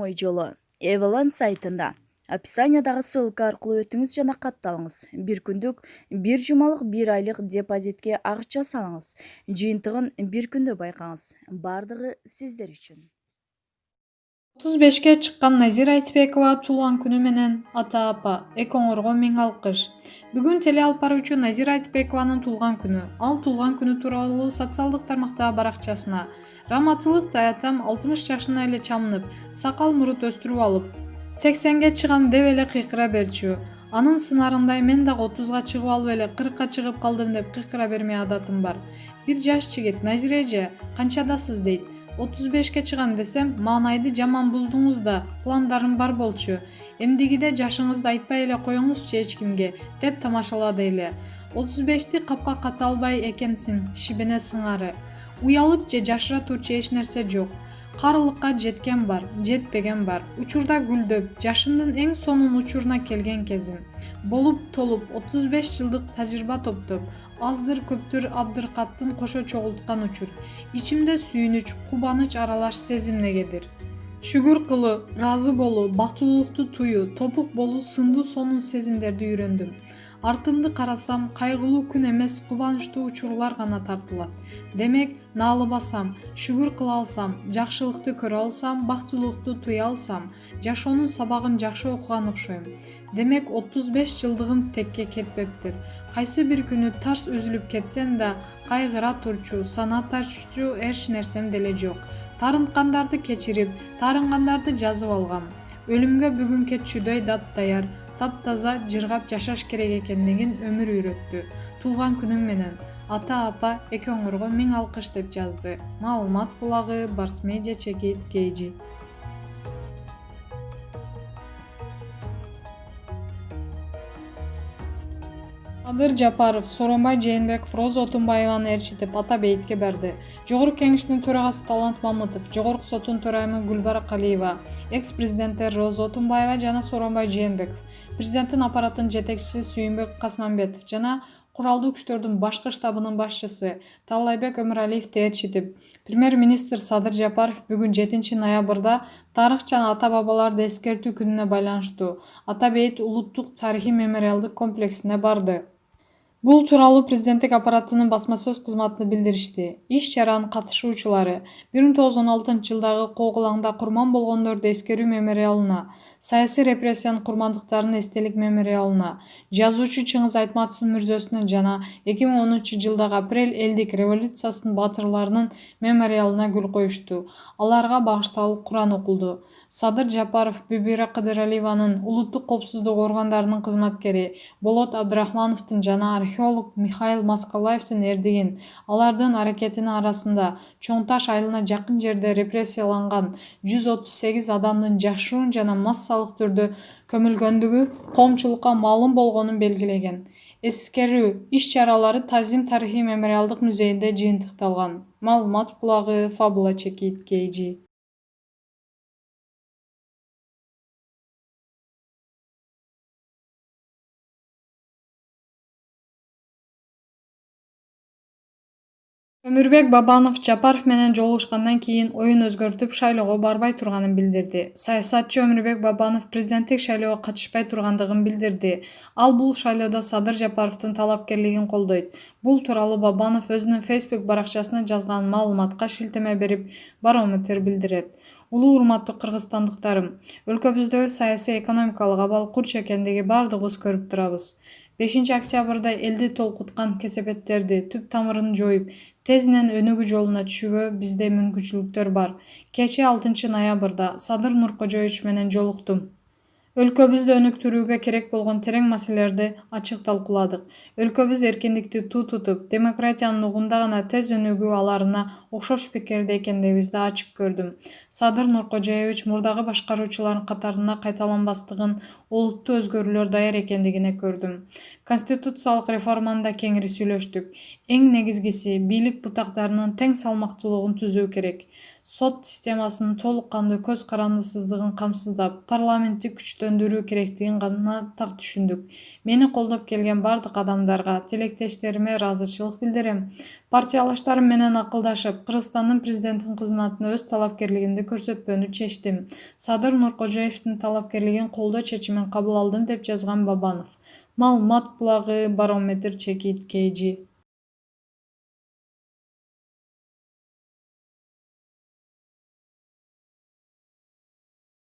оңой жолу. Эвалан сайтында описаниядагы ссылка аркылуу өтүңүз жана катталыңыз. Бир күндүк, бир жумалык, бир айлык депозитке акча салыңыз. Жыйынтыгын бир күндө байкаңыз. Бардыгы сиздер үчүн. 35ке чыккан Назира Айтбекова туулган күнү менен ата апа экоңорго миң алкыш. Бүгүн теле алып баруучу Назира Айтбекованын туулган күнү. Ал туулган күнү тууралуу социалдык тармактагы баракчасына раматылык таятам 60 жашына эле чамынып, сакал мурут өстүрүп алып, 80ге чыгам деп эле кыйкыра берчү. Анын сынарындай мен дагы 30га чыгып алып эле 40ка чыгып калдым деп кыйкыра бермей адатым бар. Бир жаш жигит Назира эже канчадасыз дейт. 35ке чыгам десем, маанайды жаман буздуңуз да, пландарым бар болчу. Эмдигиде жашыңызды айтпай эле коюңузчу эч кимге, деп тамашалады эле. 35ти капка ката албай экенсиң, шибене сыңары. Уялып же жашыра турчу эч нерсе жок. Карылыкка жеткен бар, жетпеген бар. Учурда гүлдөп, жашымдын эң сонун учуруна келген кезим. Болуп толуп 35 жылдык тажрыйба топтоп, аздыр көптүр Абдыркаттын кошо чогулткан учур. Ичимде сүйүнүч, кубаныч аралаш сезим негедир. Шүгүр кылуу, ыраазы болуу, бактылуулукту туюу, топук болуу сындуу сонун сезимдерди үйрөндүм. Артымды карасам, кайгылуу күн эмес, кубанычтуу учурлар гана тартылат. Демек, наалыбасам, шүгүр кыла алсам, жакшылыкты көрө алсам, бактылуулукту туя алсам, жашоонун сабагын жакшы окуган окшойм. Демек, 35 жылдыгым текке кетпептир. Кайсы бир күнү тарс үзүлүп кетсем да, кайгыра турчу, сана тартчу эч нерсем деле жок. Тарынткандарды кечирип, таарынгандарды жазып алгам. Өлүмгө бүгүн кетчүдөй дап-даяр, таптаза жыргап жашаш керек экендигин өмүр үйрөттү. Туулган күнүң менен ата апа экөөңөргө миң алкыш деп жазды. Маалымат булагы Барс Медиа Чекит Кейжи. Садыр Жапаров Сооронбай Жээнбеков Роза Отунбаеваны ээрчитип ата бейитке берди. Жогорку Кеңештин төрагасы Талант Мамытов, Жогорку соттун төрайымы Гүлбара Калиева, экс-президенттер Роза Отунбаева жана Сооронбай Жээнбеков, президенттин аппаратынын жетекчиси Сүйүнбек Касманбетов жана куралдуу күчтөрдүн башкы штабынын башчысы Таалайбек Өмүралиевди ээрчитип, премьер-министр Садыр Жапаров бүгүн 7-ноябрда тарых жана ата-бабаларды эскертүү күнүнө байланыштуу Ата бейит улуттук тарыхый мемориалдык комплексине барды. Бул тууралуу президенттик аппаратынын басма сөз кызматы билдиришти. Иш-чаранын катышуучулары 1916-жылдагы Кооголаңда курман болгондорду эскерүү мемориалына, саясий репрессиянын курмандыктарынын эстелик мемориалына, жазуучу Чыңгыз Айтматовдун мүрзөсүнө жана 2010-жылдагы апрель элдик революциясынын баатырларынын мемориалына гүл коюшту. Аларга багышталып Куран окулду. Садыр Жапаров Бүбүрө Кыдыралиеванын, улуттук коопсуздук органдарынын кызматкери Болот Абдрахмановдун жана археолог Михаил Маскалаевдин эрдигин, алардын аракетинин арасында Чоң Таш айылына жакын жерде репрессияланган 138 адамдын жашыруун жана массалык түрдө көмүлгөндүгү коомчулукка маалым болгонун белгилеген. Эскерүү иш-чаралары Тазим тарыхый мемориалдык музейинде жыйынтыкталган. Маалымат булагы Фабула Чекит Кейжи. Өмүрбек Бабанов Жапаров менен жолугушкандан кийин оюн өзгөртүп шайлоого барбай турганын билдирди. Саясатчы Өмүрбек Бабанов президенттик шайлоого катышпай тургандыгын билдирди. Ал бул шайлоодо Садыр Жапаровдун талапкерлигин колдойт. Бул тууралуу Бабанов өзүнүн Facebook баракчасына жазган маалыматка шилтеме берип, Барометр билдирет. Улуу урматтуу кыргызстандыктарым, өлкөбүздөгү саясий экономикалык абал курч экендиги бардыгыбыз көрүп турабыз. 5-октябрда элди толкуткан кесепеттерди түп тамырын жоюп, тезинен өнүгүү жолуна түшүүгө бизде мүмкүнчүлүктөр бар. Кечээ 6-ноябрда Садыр Нуркожоевич менен жолуктум. Өлкөбүздү өнүктүрүүгө керек болгон терең маселелерди ачык талкууладык. Өлкөбүз эркиндикти туу тутуп, демократиянын угунда гана тез өнүгүү аларына окшош пикирде экендигибизди ачык көрдүм. Садыр Нуркожоевич мурдагы башкаруучулардын катарына кайталанбастыгын, олуттуу өзгөрүүлөр даяр экендигине көрдүм. Конституциялык реформаны да кеңири сүйлөштүк. Эң негизгиси бийлик бутактарынын тең салмактуулугун түзүү керек. Сот системасынын толук кандуу көз карандысыздыгын камсыздап, парламентти күчтөндүрүү керектигин гана так түшүндүк. Мени колдоп келген бардык адамдарга, тилектештериме ыраазычылык билдирем. Партиялаштарым менен акылдашып, Кыргызстандын президенттин кызматына өз талапкерлигимди көрсөтпөөнү чечтим. Садыр Нуркожоевдин талапкерлигин колдоо чечимин кабыл алдым, деп жазган Бабанов. Маалымат булагы Барометр чекит КЖ